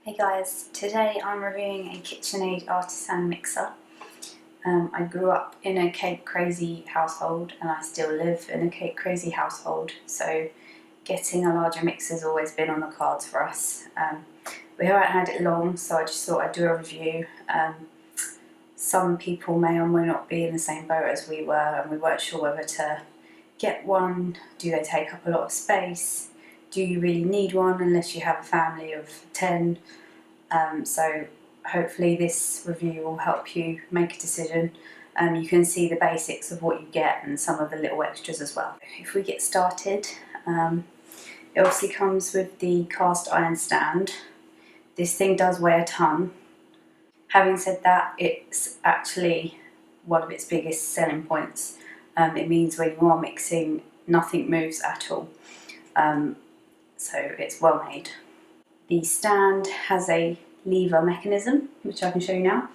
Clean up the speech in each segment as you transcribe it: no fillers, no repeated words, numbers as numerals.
Hey guys, today I'm reviewing a KitchenAid Artisan mixer. I grew up in a cake crazy household and I still live in a cake crazy household, so getting a larger mixer has always been on the cards for us. We haven't had it long, so I just thought I'd do a review. Some people may or may not be in the same boat as we were, and we weren't sure whether to get one. Do they take up a lot of space? Do you really need one unless you have a family of 10? So hopefully this review will help you make a decision. You can see the basics of what you get and some of the little extras as well. If we get started, it obviously comes with the cast iron stand. This thing does weigh a ton. Having said that, it's actually one of its biggest selling points. It means when you are mixing, nothing moves at all. So it's well made. The stand has a lever mechanism, which I can show you now.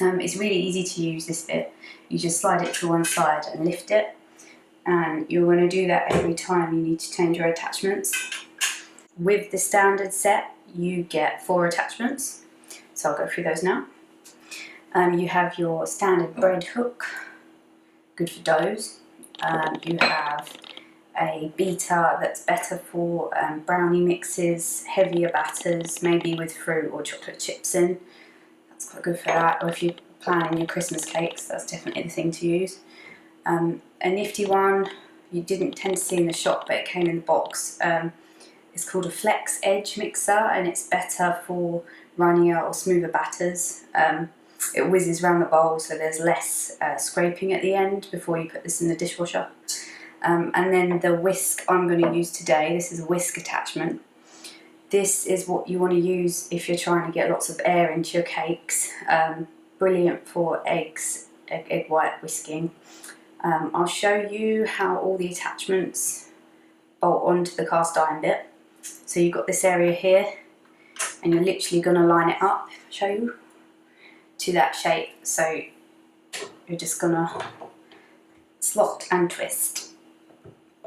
It's really easy to use, this bit. You just slide it to one side and lift it, and you're going to do that every time you need to change your attachments. With the standard set, you get 4 attachments, so I'll go through those now. You have your standard bread hook, good for doughs. You have a beater that's better for brownie mixes, heavier batters, maybe with fruit or chocolate chips in. That's quite good for that. Or if you're planning your Christmas cakes, that's definitely the thing to use. A nifty one you didn't tend to see in the shop, but it came in the box. It's called a flex edge mixer, and it's better for runnier or smoother batters. It whizzes around the bowl, so there's less scraping at the end before you put this in the dishwasher. And then the whisk I'm going to use today, this is a whisk attachment. This is what you want to use if you're trying to get lots of air into your cakes. Brilliant for eggs, egg white whisking. I'll show you how all the attachments bolt onto the cast iron bit. So you've got this area here, and you're literally going to line it up, show you, to that shape. So you're just going to slot and twist,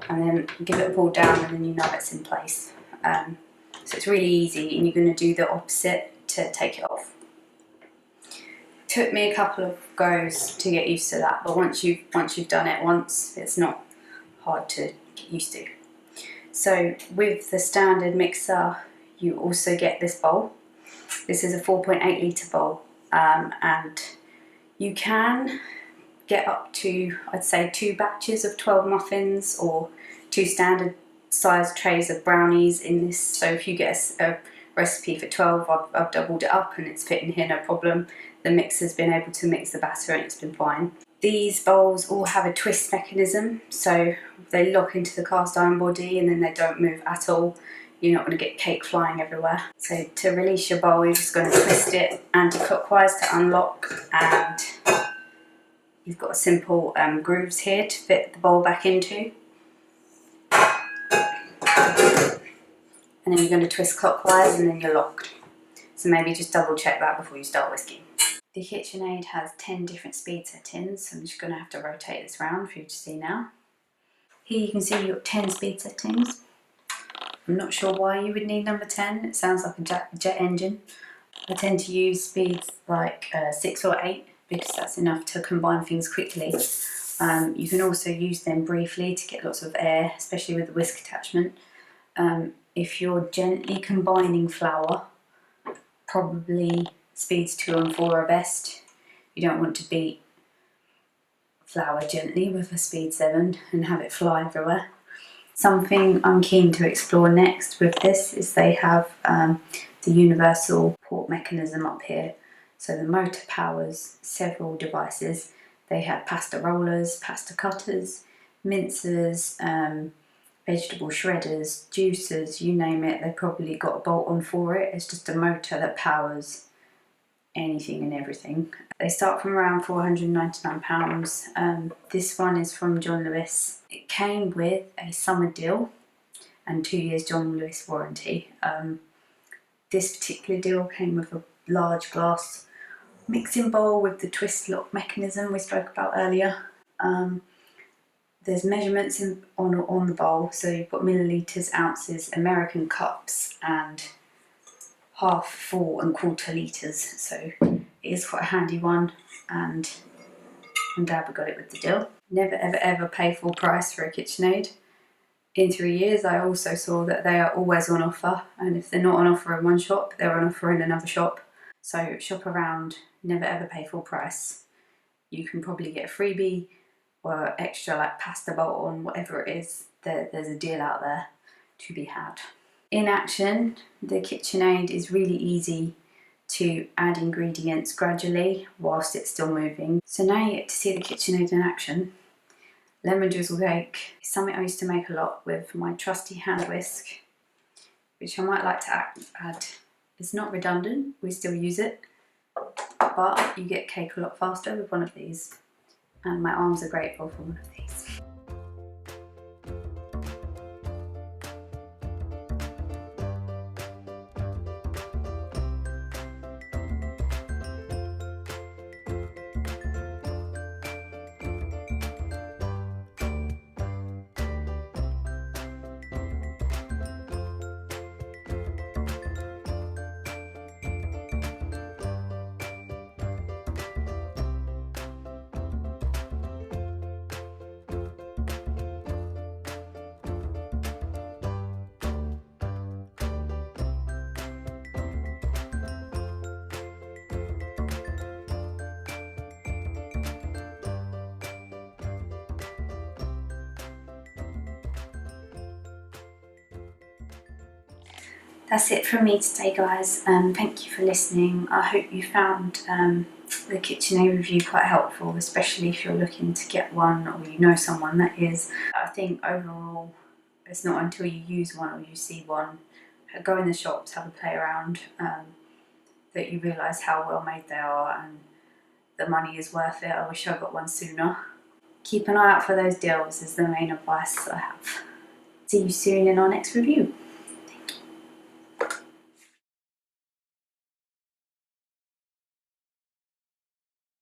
and then give it a pull down, and then you know it's in place. So it's really easy, and you're going to do the opposite to take it off. It took me a couple of goes to get used to that, but once you've done it once, it's not hard to get used to. So with the standard mixer, you also get this bowl. This is a 4.8 litre bowl, and you can get up to, I'd say, 2 batches of 12 muffins or 2 standard size trays of brownies in this. So if you get a recipe for 12, I've doubled it up and it's fitting here no problem. The mixer's been able to mix the batter and it's been fine. These bowls all have a twist mechanism, so they lock into the cast iron body and then they don't move at all. You're not going to get cake flying everywhere. So to release your bowl, you're just going to twist it anti-clockwise to unlock, and you've got simple grooves here to fit the bowl back into. And then you're going to twist clockwise and then you're locked. So maybe just double check that before you start whisking. The KitchenAid has 10 different speed settings, so I'm just going to have to rotate this around for you to see now. Here you can see you've got 10 speed settings. I'm not sure why you would need number 10, it sounds like a jet engine. I tend to use speeds like 6 or 8 because that's enough to combine things quickly. You can also use them briefly to get lots of air, especially with the whisk attachment. If you're gently combining flour, probably speeds 2 and 4 are best. You don't want to beat flour gently with a speed 7 and have it fly everywhere. Something I'm keen to explore next with this is they have the universal port mechanism up here. So the motor powers several devices. They have pasta rollers, pasta cutters, mincers, vegetable shredders, juicers, you name it. They've probably got a bolt on for it. It's just a motor that powers anything and everything. They start from around £499. This one is from John Lewis. It came with a summer deal and 2 years John Lewis warranty. This particular deal came with a large glass mixing bowl with the twist lock mechanism we spoke about earlier. There's measurements on the bowl, so you've got millilitres, ounces, American cups and half full and quarter litres, so it is quite a handy one, and Mum and Dad got it with the deal. Never ever ever pay full price for a KitchenAid. In 3 years I also saw that they are always on offer, and if they're not on offer in one shop, they're on offer in another shop. So shop around, never ever pay full price. You can probably get a freebie or extra like pasta bowl on, whatever it is, there's a deal out there to be had. In action, the KitchenAid is really easy to add ingredients gradually whilst it's still moving. So now you get to see the KitchenAid in action. Lemon drizzle cake is something I used to make a lot with my trusty hand whisk, which I might like to add. It's not redundant, we still use it, but you get cake a lot faster with one of these, and my arms are grateful for one of these. That's it from me today, guys. Thank you for listening. I hope you found the KitchenAid review quite helpful, especially if you're looking to get one or you know someone that is. I think overall, it's not until you use one or you see one, go in the shops, have a play around, that you realise how well made they are and the money is worth it. I wish I got one sooner. Keep an eye out for those deals is the main advice I have. See you soon in our next review.